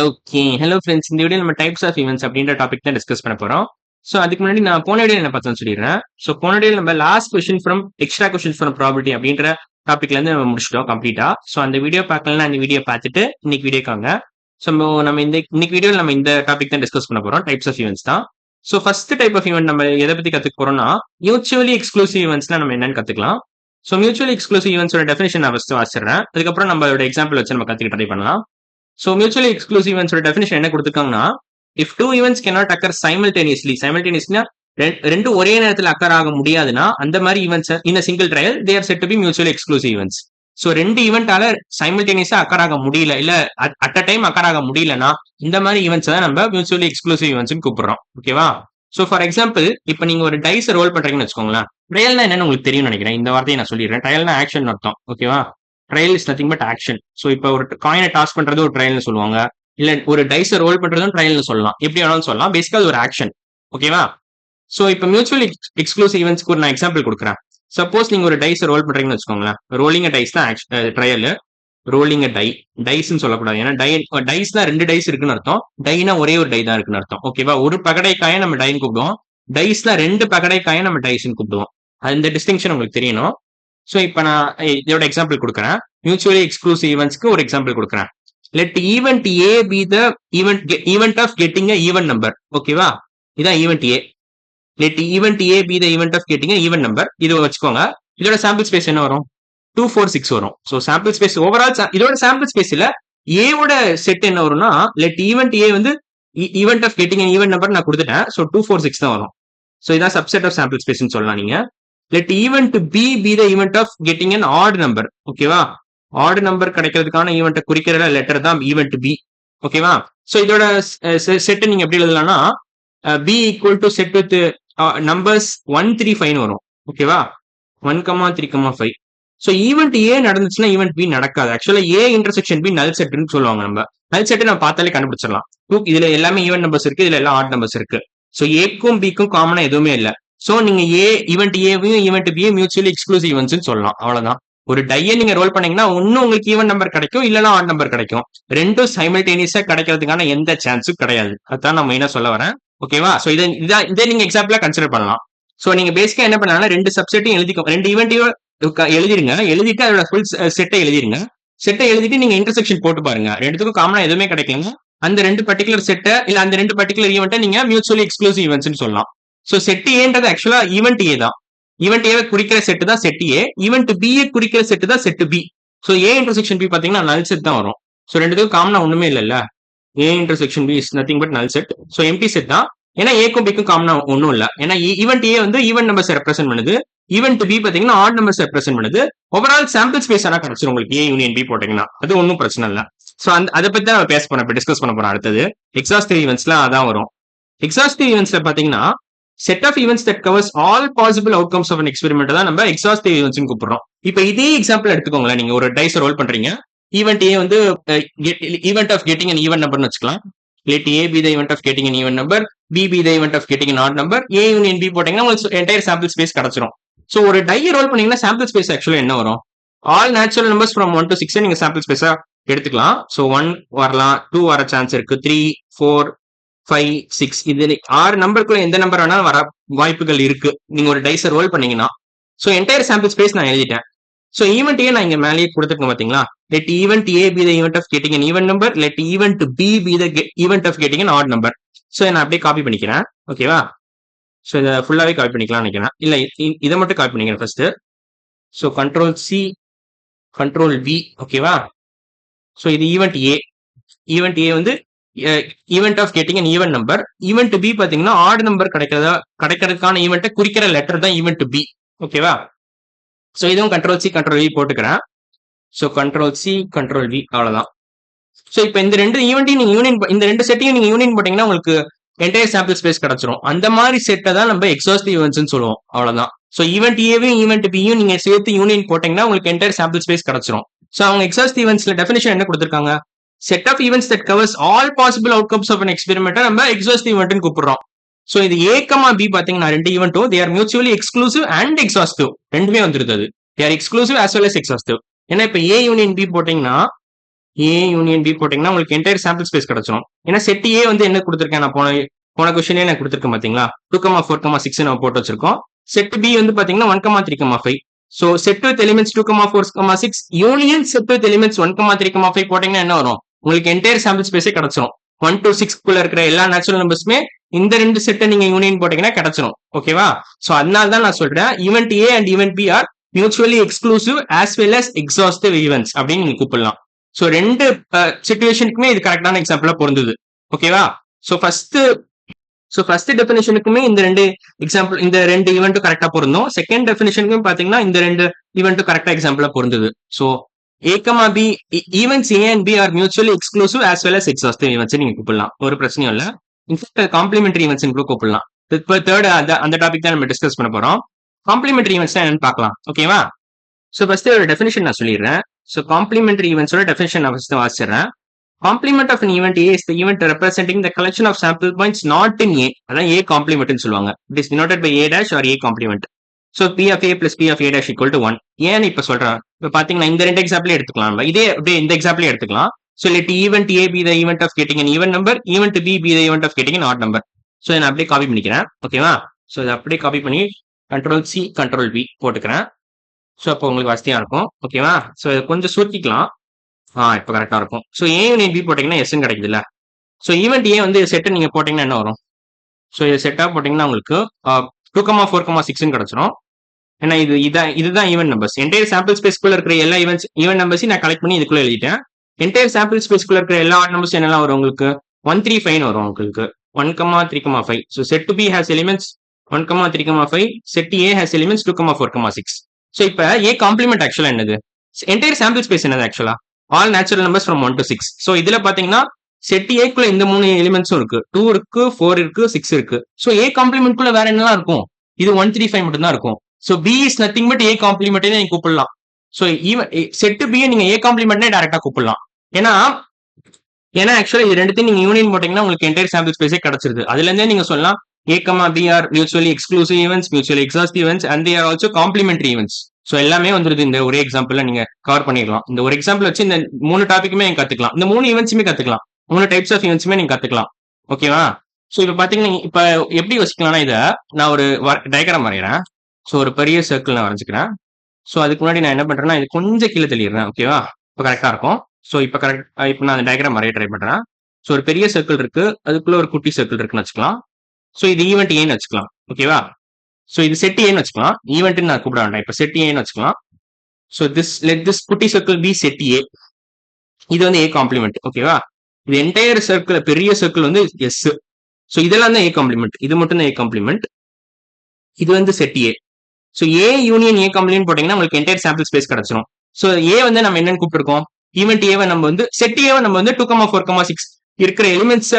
Okay. Hello friends. இந்த video நம்ம types of events அப்படின்ற டாபிக் தான் டிஸ்கஸ் பண்ண போறோம். ஸோ அதுக்கு முன்னாடி நான் போன வீடியோ என்ன பார்த்தோம்னு சொல்லிடுறேன். ஸோ போன வீடியோல நம்ம last question from extra question from property அப்படின்ற டாபிக்ல இருந்து நம்ம முடிச்சிட்டோம் கம்ப்ளீட்டா. ஸோ அந்த வீடியோ பார்க்கலன்னா அந்த வீடியோ பார்த்துட்டு இன்னைக்கு வீடியோக்காங்க. ஸோ நம்ம இன்னைக்கு வீடியோவில் நம்ம இந்த டாபிக் தான் டிஸ்கஸ் பண்ண போறோம். டைப்ஸ் ஆஃப் ஈவென்ட்ஸ் தான். So first type of event நம்ம எதை பத்தி கத்துக்க போறோம்னா மியூச்சுவலி எக்ஸ்க்ளூசிவ் ஈவென்ட்ஸ்லாம் நம்ம என்னன்னு கத்துக்கலாம். ஸோ மியூச்சுவலி எக்ஸ்க்ளூசிவ் ஈவென்ட்ஸோட டெஃபினேஷன் நான் ஃபர்ஸ்ட் வாசிடுறேன். அதுக்கப்புறம் நம்மளோட எக்ஸாம்பிள் வச்சு நம்ம கத்துக்க ட்ரை பண்ணலாம். ஸோ மியூச்சுவலி எக்ஸ்க்ளூசிவ் ஈவென்ட்ஸோட டெஃபினேஷன் என்ன கொடுத்துருக்காங்கன்னா, if two events cannot occur simultaneously ரெண்டு ஒரே நேரத்தில் அக்கர் ஆக முடியாதுன்னா அந்த மாதிரி events in single trial they are said to be mutually exclusive events. So ரெண்டு ஈவெண்டால சைமல்டேனியஸா அக்கர் ஆக முடியல, இல்ல அட் அ டைம் அக்கர் ஆக முடியலன்னா இந்த மாதிரி ஈவெண்ட்ஸ் தான் நம்ம மியூச்சுவலி எக்ஸ்க்ளூசிவ் ஈவென்ட்ஸ் கூப்பிடுறோம். ஓகேவா? ஸோ ஃபார் எக்ஸாம்பிள் இப்போ நீங்க ஒரு டைஸ் ரோல் பண்றீங்கன்னு வச்சுக்கோங்களேன். ட்ரையல்னா என்னன்னு உங்களுக்கு தெரியும் நினைக்கிறேன். இந்த வார்த்தையை நான் சொல்லிடுறேன். ட்ரையல்னா ஆக்ஷன் அர்த்தம். ஓகேவா? Trial is nothing but action. So இப்போ ஒரு காயினை டாஸ் பண்றது ஒரு ட்ரையல்னு சொல்லுவாங்க, இல்ல ஒரு டைஸை ரோல் பண்றதும் ட்ரையல்னு சொல்லலாம். எப்படி வேணாலும் சொல்லலாம். பேசிக்கா அது ஒரு ஆக்ஷன். ஓகேவா? ஸோ இப்போ மியூச்சுவல் எக்ஸ்க்ளூசிவ் ஈவென்ட்ஸ்க்கு ஒரு நான் எக்ஸாம்பிள் கொடுக்குறேன். சப்போஸ் நீங்க ஒரு டைஸை ரோல் பண்றீங்கன்னு வச்சுக்கோங்களேன். ரோலிங் டைஸ் தான் ட்ரையல். ரோலிங் டை டைஸ்ன்னு சொல்லக்கூடாது. ஏன்னா டைஸ்னா ரெண்டு டைஸ் இருக்குன்னு அர்த்தம். டைனா ஒரே ஒரு டை தான் இருக்குன்னு அர்த்தம். ஓகேவா? ஒரு பகடைக்காயை நம்ம டைன்னு கூப்பிடுவோம். டைஸ்னா ரெண்டு பகடைக்காயை நம்ம டைஸ்ன்னு கூப்பிடுவோம். அந்த டிஸ்டிங்ஷன் உங்களுக்கு தெரியணும். ஸோ இப்போ நான் இதோட எக்ஸாம்பிள் கொடுக்குறேன். மியூச்சுவலி எக்ஸ்க்ளூசிவ் ஈவென்ட்ஸ்க்கு ஒரு எக்ஸாம்பிள் கொடுக்குறேன். Let event A be the event of getting a even number. ஓகேவா? இதான் event A. Let event A be the event of getting a even number. இது வச்சுக்கோங்க. இதோட சாம்பிள் ஸ்பேஸ் என்ன வரும்? 2 4 6 வரும். ஸோ சாம்பிள் ஸ்பேஸ் ஓவரால் இதோட சாம்பிள் ஸ்பேஸ்ல ஏவோட செட் என்ன வரும்னா, லெட் ஈவெண்ட் ஏ வந்து event of getting even number நான் கொடுத்துட்டேன். ஸோ 2 4 6 தான் வரும். ஸோ இதான் சப்செட் ஆஃப் சாம்பிள் ஸ்பேஸ்ன்னு சொல்லலாம் நீங்க. Let event B be the event of getting an odd number. ஓகேவா? ஆட் நம்பர் கிடைக்கிறதுக்கான ஈவெண்ட்டை குறிக்கிற லெட்டர் தான் ஈவெண்ட் பி. ஓகேவா? ஸோ இதோட செட் நீங்க எப்படி எழுதலாம்னா, B equal to set with numbers 1 3 5 வரும். ஓகேவா? 1 3 5. ஸோ ஈவெண்ட் ஏ நடந்துச்சுன்னா ஈவெண்ட் பி நடக்காது. ஆக்சுவலா ஏ இன்டர்செக்ஷன் பி நல் செட்னு சொல்லுவாங்க. நம்ம நல் செட் நம்ம பார்த்தாலே கண்டுபிடிச்சிடலாம். இதுல எல்லாமே ஈவன் நம்பர்ஸ் இருக்கு, இதுல எல்லாம் ஆட் நம்பர்ஸ் இருக்கு. ஸோ ஏக்கும் பிக்கும் காமனா எதுவுமே இல்லை. சோ நீங்க ஈவெண்ட் ஏவையும் ஈவெண்ட் பியும் மியூச்சுவலி எக்ஸ்க்ளூசிவ் ஈவென்ட்ஸ் சொல்லலாம். அவ்வளவுதான். ஒரு டையை நீங்க ரோல் பண்ணீங்கன்னா ஒன்னும் உங்களுக்கு ஈவன் நம்பர் கிடைக்கும், இல்லைன்னா ஆட் நம்பர் கிடைக்கும். ரெண்டும் சைமல்டேனியஸா கிடைக்கிறதுக்கான எந்த சான்ஸும் கிடையாது. அதான் நான் மெயினா சொல்ல வரேன். ஓகேவா? சோ இதை நீங்க எக்ஸாம்பிளா கன்சிடர் பண்ணலாம். சோ நீங்க பேசிக்கா என்ன பண்ணலாம், ரெண்டு சப்செட்டையும் எழுதிக்கோ, ரெண்டு ஈவெண்ட்டையும் எழுதிருங்க. எழுதிட்டு அதோட ஃபுல் செட்டை எழுதிருங்க. செட்டை எழுதிட்டு நீங்க இன்டர்செக்ஷன் போட்டு பாருங்க. ரெண்டுத்துக்கும் காமனா எதுவுமே கிடைக்கலங்க. அந்த ரெண்டு பர்டிகுலர் செட்டை இல்ல அந்த ரெண்டு பர்டிகுலர் ஈவெண்ட்டை நீங்க மியூச்சுவலி எக்ஸ்க்ளூசிவ் ஈவென்ட்ஸ் சொல்லலாம். சோ செட் ஏன்றது ஆக்சுவலா ஈவெண்ட் ஏ தான். ஈவெண்ட் ஏவை குறிக்கிற செட் தான் செட் ஏ. ஈவெண்ட் பி குறிக்கிற செட் தான் set B. So A intersection B பாத்தீங்கன்னா நல் செட் தான் வரும். சோ ரெண்டுத்துக்கும் காமனா ஒண்ணுமே இல்லைல்ல. A intersection B is nothing but null set. So empty set தான். ஏன்னா ஏக்கும் பிக்கும் காமனா ஒன்னும் இல்ல. ஏன்னா ஈவெண்ட் ஏ வந்து ஈவெண்ட் நம்பர்ஸ் ரெப்ரசென்ட் பண்ணுது. ஈவெண்ட் பி பாத்தீங்கன்னா ஆட் நம்பர்ஸ் ரெப்ரசென்ட் பண்ணுது. ஓவரால் சாம்பிள் ஸ்பேஸ் ஆனா கிடைச்சிரும் உங்களுக்கு ஏ யூனியன் பி போட்டீங்கன்னா. அது ஒன்னும் பிரச்சனை இல்ல. சோ அதை பத்தி தான் நம்ம பேச போறோம், டிஸ்கஸ் பண்ண போறோம். அடுத்தது எக்ஸாஸ்டிவ் ஈவென்ட்ஸ்ல அதான் வரும். எக்ஸாஸ்டிவ் ஈவென்ட்ஸ்ல பாத்தீங்கன்னா set of events that covers all possible outcomes of an experiment தான் நம்ம எக்ஸாஸ்டிவ் ஈவென்ட்ஸ் கூப்பிடுறோம். இப்போ இதே எக்ஸாம்பிள் எடுத்துக்கோங்களேன். நீங்க ஒரு டைஸ் ரோல் பண்றீங்க. ஈவெண்ட் ஏ வந்து event of getting an even நம்பர்னு வச்சுக்கலாம். Let A be the event of getting an even number, B be the event of getting an odd number. A union B போட்டீங்கன்னா உங்களுக்கு entire sample space கிடைச்சிரும். So ஒரு die roll பண்ணீங்கன்னா sample space ஆக்சுவலா என்ன வரும்? All natural numbers from 1 to 6 நீங்க sample ஸ்பேஸா எடுத்துக்கலாம். சோ 1 வரலாம், 2 வர சான்ஸ் இருக்கு, 3 4 5 6. இது 6 நம்பருக்குள்ள எந்த நம்பர் வேணாலும் வர வாய்ப்புகள் இருக்கு நீங்க ஒரு டைஸை ரோல் பண்ணீங்கன்னா. சோ என்டையர் சாம்பிள் ஸ்பேஸ் நான் எழுதிட்டேன். சோ ஈவெண்ட் ஏ நான் இங்க மேலேயே கொடுத்துருக்கேன் பாத்தீங்களா. Let event A be the event of getting an even number, let event B be the event of getting an odd number. So நான் அப்படியே காப்பி பண்ணிக்கிறேன். ஓகேவா? சோ இதை ஃபுல்லாவே காப்பி பண்ணிக்கலாம் நினைக்கிறேன். இல்ல இதை மட்டும் காப்பி பண்ணிக்கிறேன் first. So control C control V. ஓகேவா? சோ இது ஈவெண்ட் ஏ. ஈவெண்ட் ஏ வந்து event of getting an even number. Event B பாத்தீங்கன்னா ஆட் நம்பர் கிடைக்கிறதுக்கான ஈவெண்ட்டை குறிக்கிற லெட்டர் தான் ஈவெண்ட் பி. ஓகேவா? சோ இதுவும் கண்ட்ரோல் சி கண்ட்ரோல் வி போட்டுக்கிறேன். So control C control V அவ்வளவுதான். சோ இப்போ இந்த ரெண்டு ஈவெண்ட்டையும் நீங்க இந்த ரெண்டு செட்டையும் நீங்க யூனியன் போட்டீங்கன்னா உங்களுக்கு என்டையர் சாம்பிள் ஸ்பேஸ் கிடைச்சிரும். அந்த மாதிரி செட்டை தான் நம்ம எக்ஸாஸ்டிவ் ஈவென்ட்ஸ் சொல்லுவோம். அவ்வளவுதான். சோ ஈவெண்ட் ஏவையும் ஈவெண்ட் பியும் நீங்க சேர்த்து யூனியன் போட்டீங்கன்னா உங்களுக்கு என்டையர் சாம்பிள் ஸ்பேஸ் கிடைச்சிரும். சோ அவங்க எக்ஸாஸ்டிவ் ஈவென்ட்ஸ்ல டெஃபினிஷன் என்ன கொடுத்திருக்காங்க? Set of events that covers all possible outcomes of an experiment நம்ம எக்ஸாஸ்டிவ் ஈவென்ட்னு கூப்பிடுறோம். சோ இது ஏ கமா பி பாத்தீங்கன்னா ரெண்டு ஈவென்ட்டும் they are mutually exclusive and exhaustive. ரெண்டுமே வந்துருது. They are exclusive as well as exhaustive. ஏன்னா இப்ப ஏ யூனியன் பி போட்டீங்கன்னா ஏ யூனியன் பி போட்டீங்கன்னா உங்களுக்கு என்டையர் சாம்பிள் ஸ்பேஸ் கிடைச்சிடும். ஏன்னா செட் ஏ வந்து என்ன கொடுத்துருக்கேன் நான் போன கொஸ்டினே நான் கொடுத்துருக்கேன் பாத்தீங்களா, 2,4,6 நம்ம போட்டு வச்சிருக்கோம். செட் பி வந்து பாத்தீங்கன்னா 1,3,5. So set with elements 2,4,6 union set with elements 1,3,5 போட்டீங்கன்னா என்ன வரும், உங்களுக்கு என்டையர் சாம்பிள் ஸ்பேஸே கிடைச்சிடும். 1 to 6 குள்ள இருக்கிற எல்லா நேச்சுரல் நம்பர்ஸுமே இந்த ரெண்டு செட்டை நீங்க யூனியன் போட்டீங்கன்னா கிடைச்சிடும். ஓகேவா? சோ அதனால தான் நான் சொல்றேன் event A and event B are mutually exclusive as well as exhaustive events அப்படின்னு நீங்க கூப்பிடலாம். சோ ரெண்டு சிச்சுவேஷனுக்குமே இது கரெக்டான எக்ஸாம்பிளா பொருந்தது. ஓகேவா? சோ ஃபர்ஸ்ட் டெஃபினிஷனுக்குமே இந்த ரெண்டு ஈவெண்ட்டும் கரெக்டா பொருந்தும். செகண்ட் டெஃபினிஷனுக்கும் பாத்தீங்கன்னா இந்த ரெண்டு ஈவெண்ட்டும் கரெக்டா எக்ஸாம்பிளா பொருந்தது. So A, B events A and B are mutually exclusive as well as exhaustive events நீங்க கூப்பிடலாம். ஒரு பிரச்சனையும் இல்ல. இன்ஃபேக்ட் காம்ப்ளிமெண்டரி ஈவெண்ட்ஸ் கூட கூப்பிடலாம். இப்போ தேர்ட் அந்த டாபிக் தான் நம்ம டிஸ்கஸ் பண்ண போறோம். காம்ப்ளிமெண்டரி ஈவெண்ட்ஸ் என்னன்னு பார்க்கலாம். ஓகேவா? சோ ஃபர்ஸ்ட் ஒரு டெஃபினிஷன் நான் சொல்லிடுறேன். சோ காம்ப்ளிமெண்டரி ஈவெண்ட்ஸோட டெஃபினிஷன் நான் first வாசிடுறேன். Complement of an event A is the event representing the collection of sample points not in A. அதான் A complement ன்னு சொல்லுவாங்க. It is denoted by A dash or A complement. So P of A plus P of A dash equal to 1. ஏன்னு இப்ப சொல்றேன். இப்ப பாத்தீங்கன்னா இந்த ரெண்டு எக்ஸாம்பிளே எடுத்துக்கலாம். இதே அப்படியே இந்த எக்ஸாம்பிளே எடுத்துக்கலாம். So let event A be the event of getting an even number, event B be the event of getting an odd number. So நான் அப்படியே காப்பி பண்ணிக்கிறேன். ஓகேவா? So இதை அப்படியே காப்பி பண்ணி Ctrl C Ctrl V போட்டுக்கிறேன். ஸோ அப்போ உங்களுக்கு வசதியா இருக்கும். ஓகேவா? ஸோ இதை கொஞ்சம் சுருக்கிக்கலாம். இப்போ கரெக்டா இருக்கும். ஸோ ஏ யூனியன் பி போட்டீங்கன்னா எஸ்ன்னு கிடைக்குதுல்ல. ஸோ ஈவெண்ட் ஏ வந்து செட்டு நீங்க போட்டீங்கன்னா என்ன வரும்? ஸோ இது செட்டா போட்டீங்கன்னா உங்களுக்கு 2,4,6 கிடைச்சிடும். ஏன்னா இதுதான் ஈவெண்ட் நம்பர்ஸ். என்டையர் சாம்பிள் ஸ்பேஸ்க்குள்ள இருக்கிற எல்லா ஈவெண்ட் நம்பர்ஸையும் நான் கலெக்ட் பண்ணி இதுக்குள்ள எழுதிட்டேன். என்டையர் சாம்பிள் ஸ்பேஸ்க்குள்ள இருக்கிற எல்லா நம்பர்ஸ் என்னெல்லாம் வரும் உங்களுக்கு? 135 வரும் உங்களுக்கு. 1,3,5. So set B has elements 1,3,5. Set A has elements 2,4,6. So இப்போ ஏ காம்ப்ளிமெண்ட் ஆக்சுவலா என்னது? என்டையர் சாம்பிள் ஸ்பேஸ் என்னது ஆக்சுவலா? All natural numbers from 1 to 6. So இதுல பாத்தீங்கன்னா செட் ஏக்குள்ள இந்த 3 எலிமெண்ட்ஸும் இருக்கு. 2 இருக்கு, 4 இருக்கு, 6 இருக்கு. ஸோ ஏ காம்ப்ளிமெண்ட் குள்ள வேற என்னெல்லாம் இருக்கும்? இது 135 மட்டும் தான் இருக்கும். So B is nothing but A complement நீங்க கூப்பிடலாம். ஸோ செட் பி நீங்க ஏ காம்ப்ளிமெண்ட்னே டைரக்டா கூப்பிடலாம். ஏன்னா ஆக்சுவலா இது ரெண்டுத்தையும் நீங்க யூனியன் போட்டீங்கன்னா உங்களுக்கு என்டையர் சாம்பிள் ஸ்பேஸே கிடைச்சிருது. அதுல இருந்தே நீங்க சொல்லலாம் A, B are mutually exclusive events, mutually exhaustive events, and they are also complementary events. So எல்லாமே வந்துருது இந்த ஒரே எக்ஸாம்பிள்ல நீங்க கவர் பண்ணிடலாம். இந்த ஒரு எக்ஸாம்பிள் வச்சு இந்த 3 டாபிக்குமே நீங்க கத்துக்கலாம். இந்த 3 ஈவெண்ட்ஸுமே கத்துக்கலாம். 3 டைப்ஸ் ஆஃப் ஈவெண்ட்ஸுமே நீங்க கத்துக்கலாம். ஓகேவா? ஸோ இப்போ பாத்தீங்கன்னா இப்ப எப்படி யோசிக்கலாம்னா இதை நான் ஒரு டயக்ராம் வரைகிறேன். ஸோ ஒரு பெரிய சர்க்கிள் நான் வரைஞ்சிக்கிறேன். ஸோ அதுக்கு முன்னாடி நான் என்ன பண்றேன்னா இது கொஞ்சம் கீழே தள்ளிடுறேன். ஓகேவா? இப்போ கரெக்டா இருக்கும். ஸோ இப்போ நான் அந்த டயக்ராம் வரைய ட்ரை பண்றேன். ஸோ ஒரு பெரிய சர்க்கிள் இருக்கு, அதுக்குள்ள ஒரு குட்டி சர்க்கிள் இருக்குன்னு வச்சுக்கலாம். ஸோ இது ஈவெண்ட் ஏன்னு வச்சுக்கலாம். ஓகேவா? ஸோ இது செட் ஏன்னு வச்சுக்கலாம். ஈவெண்ட் நான் கூப்பிட வேண்டாம். இப்போ செட் ஏன்னு வச்சுக்கலாம். ஸோ லெட் திஸ் குட்டி சர்க்கிள் பி செட் ஏ. இது வந்து ஏ காம்ப்ளிமெண்ட். ஓகேவா? இது என்டையர் சர்க்கிள் பெரிய சர்க்கிள் வந்து எஸ். ஸோ இதெல்லாம் தான் ஏ காம்ப்ளிமெண்ட். இது மட்டும் தான் ஏ காம்ப்ளிமெண்ட். இது வந்து set A. So A union A complement போட்டீங்கன்னா உங்களுக்கு என்டையர் சாம்பிள் ஸ்பேஸ் கிடைச்சிடும். ஸோ ஏ வந்து நம்ம என்னன்னு கூப்பிட்டுருக்கோம்? ஈவெண்ட் ஏவை நம்ம வந்து செட் ஏவை நம்ம வந்து 2,4,6 இருக்கிற elements.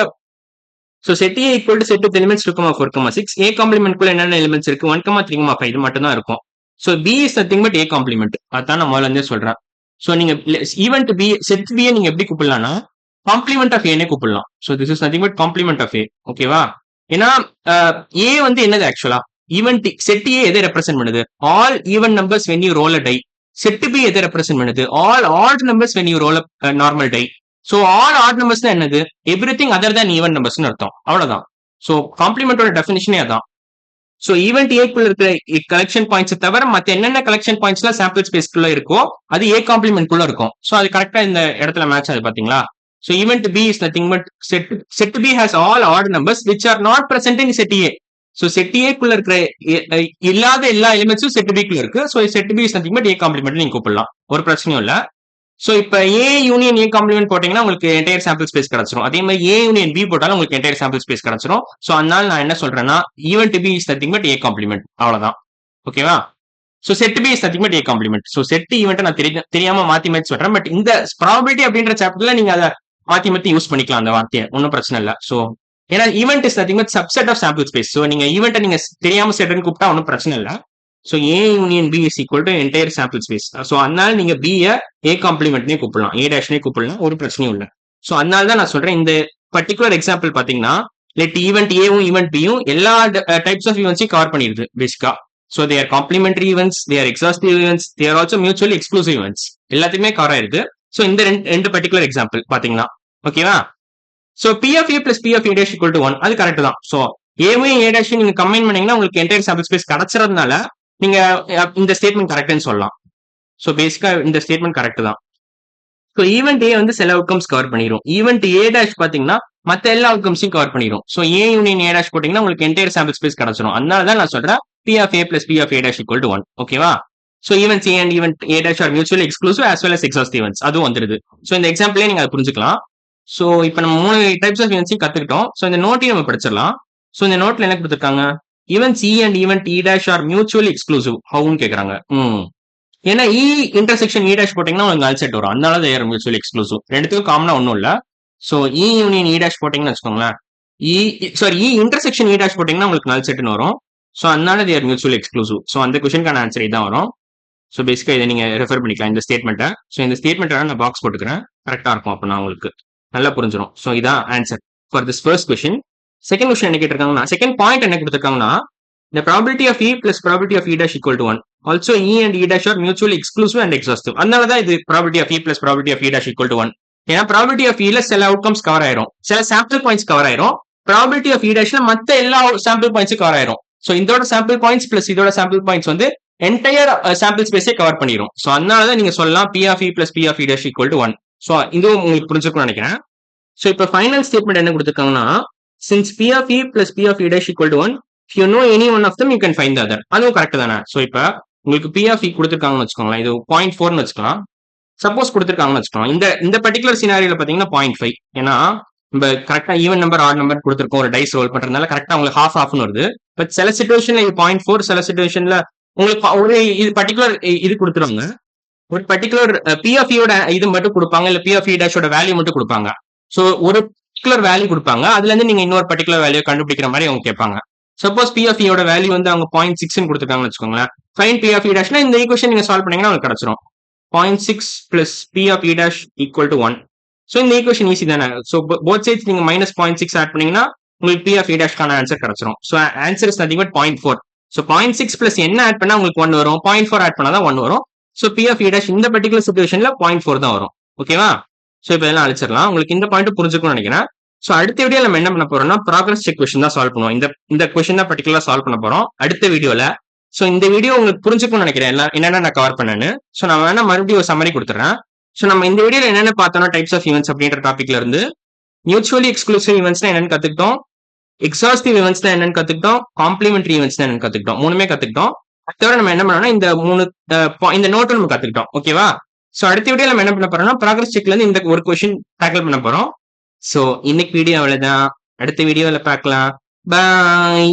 So set A equal to set with elements 2,4,6. A complement குள்ள என்னென்ன எலிமெண்ட்ஸ் இருக்கு? 1,3,5 இது மட்டும் தான் இருக்கும். So B is nothing but A complement. அதான் நான் முதல்ல இருந்தே சொல்றேன். So நீங்க ஈவெண்ட் B செட் B நீங்க எப்படி கூப்பிடலாம்னா காம்ப்ளிமெண்ட் ஆஃப் ஏனே கூப்பிடலாம். So this is nothing but complement of A. ஓகேவா? ஏன்னா A வந்து என்னது ஆக்சுவலா? ஈவெண்ட் செட் A எதை ரெப்ரசென்ட் பண்ணுது? All even numbers when you roll a die. Set B எதை ரெப்ரசென்ட் பண்ணுது? All odd numbers when you roll a normal die. So all odd numbers தான் என்னது? எவ்ரிதிங் அதர் தேன் ஈவன் நம்பர்ஸ்னு அர்த்தம். அவ்வளவுதான். So காம்ப்ளிமெண்டோட டெஃபினிஷனே அதான். So event ஏக்குள்ள இருக்கிற collection points தவிர மற்ற என்னென்ன கலெக்ஷன் பாயிண்ட்ஸ்லாம் சாம்பிள் ஸ்பேஸ்க்குள்ள இருக்கோ அது ஏ காம்ப்ளிமெண்ட் குள்ள இருக்கும். ஸோ அது கரெக்டா இந்த இடத்துல மேட்ச் ஆகுது பாத்தீங்களா? So event B is nothing but set B has all odd numbers which are not present in set A. So set ஏக்குள்ள இருக்கிற இல்லாத எல்லா எலிமெண்ட்ஸும் செட் பிக்குள்ள இருக்கு. So set B is nothing but A complement நீங்க கூப்பிடலாம். ஒரு பிரச்சனையும் இல்ல. ஸோ இப்போ ஏ யூனியன் ஏ காம்ப்ளிமெண்ட் போட்டீங்கன்னா உங்களுக்கு என்டையர் சாம்பிள் ஸ்பேஸ் கிடைச்சிடும். அதே மாதிரி ஏ யூனியன் பி போட்டாலும் உங்களுக்கு என்டையர் சாம்பிள் ஸ்பேஸ் கிடைச்சிடும். ஸோ அதனால நான் என்ன சொல்றேன்னா event B is nothing but A complement. அவ்வளவுதான். ஓகேவா? So set B is nothing but A complement. So set event நான் தெரியாம மாத்தி மாத்தி சொல்றேன். பட் இந்த ப்ராபபிலிட்டி அப்படின்ற சாப்டர்ல நீங்க அதை மாத்தி மாத்தி யூஸ் பண்ணிக்கலாம் அந்த வார்த்தையை. ஒன்றும் பிரச்சனை இல்லை. ஸோ ஏன்னா event is nothing but subset of sample space. So நீங்க ஈவெண்ட்டை நீங்க தெரியாம செட்னு கூப்பிட்டா ஒன்றும் பிரச்சனை இல்லை. So A union B is equal to entire sample space. So அதனால நீங்க பி ஏ காம்ப்ளிமெண்ட்னே கூப்பிடலாம், ஏ டேஷ்னே கூப்பிடலாம், ஒரு பிரச்சனையும் இல்லை. ஸோ அதனால தான் நான் சொல்றேன் இந்த பர்டிகுலர் எக்ஸாம்பிள் பாத்தீங்கன்னா லெட் ஈவெண்ட் ஏவும் ஈவெண்ட் பியும் எல்லா டைப்ஸ் ஆஃப் ஈவெண்ட்ஸையும் கவர் பண்ணிடுது பேசிக்கா. So they are complementary events, they are exhaustive events, they are also mutually exclusive events. எல்லாத்தையுமே கவர் ஆயிருக்கு. ஸோ இந்த ரெண்டு பர்டிகுலர் எக்ஸாம்பிள் பாத்தீங்கன்னா ஓகேவா. So P of A plus P of A dash equal to 1 அது correct தான். So ஏவையும் A dash நீங்க கம்பைன் பண்ணீங்கன்னா உங்களுக்கு என்டையர் சாம்பிள் ஸ்பேஸ் கிடைச்சறதுனால நீங்க இந்த ஸ்டேட்மெண்ட் கரெக்ட்னு சொல்லலாம். ஸோ பேசிக்கா இந்த ஸ்டேட்மெண்ட் கரெக்ட் தான். ஸோ ஈவெண்ட் ஏ வந்து சில அவுட்கம்ஸ் கவர் பண்ணிடும். ஈவெண்ட் ஏ டேஷ் பாத்தீங்கன்னா மத்த எல்லா அவுட்கம்ஸையும் கவர் பண்ணிடும். So A union A dash போட்டீங்கன்னா உங்களுக்கு என்டையர் சாம்பிள் ஸ்பேஸ் கிடைச்சிடும். அதனால தான் நான் சொல்றேன் P of A plus P of A dash equal to 1 ஓகேவா. So events A and event A dash are mutually exclusive as well as exhaustive events அதுவும் வந்துருது. ஸோ இந்த எக்ஸாம்பிளே நீங்க அதை புரிஞ்சுக்கலாம். ஸோ இப்போ நம்ம 3 டைப்ஸ் ஆஃப் ஈவெண்ட்ஸையும் கத்துக்கிட்டோம். ஸோ இந்த நோட்டையும் நம்ம படிச்சிடலாம். ஸோ இந்த நோட்ல என்ன கொடுத்துருக்காங்க, events E and event E dash are mutually exclusive ஹவுன்னு கேட்கறாங்க. ஏன்னா இ இன்டர்செக்ஷன் இ டேஷ் போட்டீங்கன்னா உங்களுக்கு நல் செட் வரும். அதனால தேர் மியூச்சுவலி எக்ஸ்க்ளூசிவ். ரெண்டுத்துக்கும் காமனா ஒன்றும் இல்லை. ஸோ இ யூனியன் இ டேஷ் போட்டீங்கன்னு வச்சுக்கோங்களேன், இ இன்டர்செக்ஷன் இ டேஷ் போட்டீங்கன்னா உங்களுக்கு நல் செட்னு வரும். ஸோ அதனால தேர் மியூச்சுவலி எக்ஸ்க்ளூசிவ். ஸோ அந்த கொஸ்டினுக்கான ஆன்சர் இதான் வரும். ஸோ பேசிக்கா இதை நீங்க ரெஃபர் பண்ணிக்கலாம் இந்த ஸ்டேட்மெண்ட்டை. ஸோ இந்த ஸ்டேட்மெண்ட்டை நான் பாக்ஸ் போட்டுக்கிறேன், கரெக்டா இருக்கும். அப்போ நான் உங்களுக்கு நல்லா புரிஞ்சிடும். ஸோ இதான் answer for this first question. Second question என்ன கேட்டிருக்காங்கன்னா, செகண்ட் பாயிண்ட் என்ன கொடுத்துருக்காங்கன்னா, the probability of E plus probability of E dash equal to 1. Also E and E dash are mutually exclusive and exhaustive. அதனால தான் இது probability of E plus probability of E dash equal to 1. ஏன்னா probability of E ல சில outcomes cover ஆயிரும், சில sample points cover ஆயிரும். probability of E dashல மத்த எல்லா சாம்பிள் பாயிண்ட்ஸும் கவர் ஆயிரும். ஸோ இதோட சாம்பிள் பாயிண்ட்ஸ் பிளஸ் இதோட சாம்பிள் பாயிண்ட்ஸ் வந்து என்டையர் சாம்பிள் ஸ்பேஸே கவர் பண்ணிடும். ஸோ அதனால தான் நீங்க சொல்லலாம் P of E plus P of E dash equal to 1. So இதுவும் உங்களுக்கு புரிஞ்சுக்கணும்னு நினைக்கிறேன். ஸோ இப்போ ஃபைனல் ஸ்டேட்மெண்ட் என்ன கொடுத்துருக்காங்கன்னா, since P of E plus P of E dash equal to 1, if you know any one of them you can find the other. அதுவும் correct தானே. So இப்போ உங்களுக்கு P of E கொடுத்துருக்காங்கன்னு வச்சுக்கோங்களேன், இது 0.4ன்னு வச்சுக்கலாம். சப்போஸ் கொடுத்துருக்காங்கன்னு வச்சுக்கோங்க, இந்த பர்டிகுலர் சினாரியில பாத்தீங்கன்னா 0.5. ஏன்னா நம்ம கரெக்டா ஈவன் நம்பர் ஆட் நம்பர் கொடுத்துருக்கோம், ஒரு டைஸ் ரோல் பண்றதுனால கரெக்டா உங்களுக்கு ஹாஃப்னு வருது. பட் சில சிச்சுவேஷன்ல இது 0.4, சில சிச்சுவேஷன்ல உங்களுக்கு ஒரு இது பர்டிகுலர் இது கொடுத்துருவாங்க, ஒரு பர்டிகுலர் P of E யோட இது மட்டும் கொடுப்பாங்க, இல்ல P of E dash ஓட வேல்யூ மட்டும் கொடுப்பாங்க. ஸோ ஒரு பர்டிகுலர் வேல்யூ கொடுப்பாங்க, அதுல இருந்து நீங்க இன்னொரு பர்டிகுலர் வேல்யூ கண்டுபிடிக்கிற மாதிரி அவங்க கேட்பாங்க. சப்போஸ் P of E யோட வேல்யூ வந்து அவங்க 0.6 கொடுத்துருக்காங்கன்னு வச்சுக்கோங்களேன், fine P of E dash இந்த ஈக்குவேஷன் நீங்க சால்வ் பண்ணீங்கன்னா உங்களுக்கு கிடைச்சிரும் 0.6 plus P of E dash equal to 1. So இந்த ஈக்குவேஷன் ஈஸி தானே. ஸோ போத் சைட்ஸ் நீங்க -0.6 ஆட் பண்ணீங்கன்னா உங்களுக்கு P of E dash கான ஆன்சர் கிடைச்சிரும். So answer is nothing but 0.4. So 0.6 plus என்ன ஆட் பண்ணா உங்களுக்கு 1 வரும், 0.4 ஆட் பண்ணா தான் 1 வரும். So P of E dash இந்த பர்டிகுலர் சிச்சுவேஷன்ல 0.4 தான் வரும். ஓகேவா. ஸோ இப்போ இதெல்லாம் அழிச்சிடலாம். உங்களுக்கு இந்த பாயிண்ட் புரிஞ்சுக்கணும்னு நினைக்கிறேன். ஸோ அடுத்த வீடியோ நம்ம என்ன பண்ண போறோம்னா ப்ராக்ரஸ் செக் கொஸ்டின் தான் சால்வ் பண்ணுவோம். இந்த கொஸ்டின் தான் பர்டிகுலரா சால்வ் பண்ண போறோம் அடுத்த வீடியோல. ஸோ இந்த வீடியோ உங்களுக்கு புரிஞ்சுக்கணும்னு நினைக்கிறேன் என்னென்ன நான் கவர் பண்ணேன்னு. ஸோ நான் வேணா மறுபடியும் ஒரு சம்மரி கொடுத்துறேன். ஸோ நம்ம இந்த வீடியோல என்னென்ன பார்த்தோம்னா டைப்ஸ் ஆஃப் ஈவெண்ட்ஸ் அப்படின்ற டாபிக்ல இருந்து மியூச்சுவலி எக்ஸ்க்ளூசிவ் ஈவெண்ட்ஸ்னா என்னன்னு கத்துக்கிட்டோம், எக்ஸாஸ்டிவ் ஈவெண்ட்ஸ்னா என்னன்னு கத்துக்கிட்டோம், காம்ப்ளிமெண்டரி ஈவெண்ட்ஸ்னா என்னன்னு கத்துக்கிட்டோம். மூணுமே கத்துக்கிட்டோம். தவிர நம்ம என்ன பண்ணோம்னா இந்த நோட்டும் நம்ம கத்துக்கிட்டோம். ஓகேவா. ஸோ அடுத்த வீடியோ நம்ம என்ன பண்ண போறோம்னா ப்ராக்ரஸ் செக்ல இருந்து இந்த ஒரு கொஸ்டின் டேக்கிள் பண்ண போறோம். ஸோ இன்னைக்கு வீடியோ அவ்வளவுதான், அடுத்த வீடியோல பார்க்கலாம். பாய்.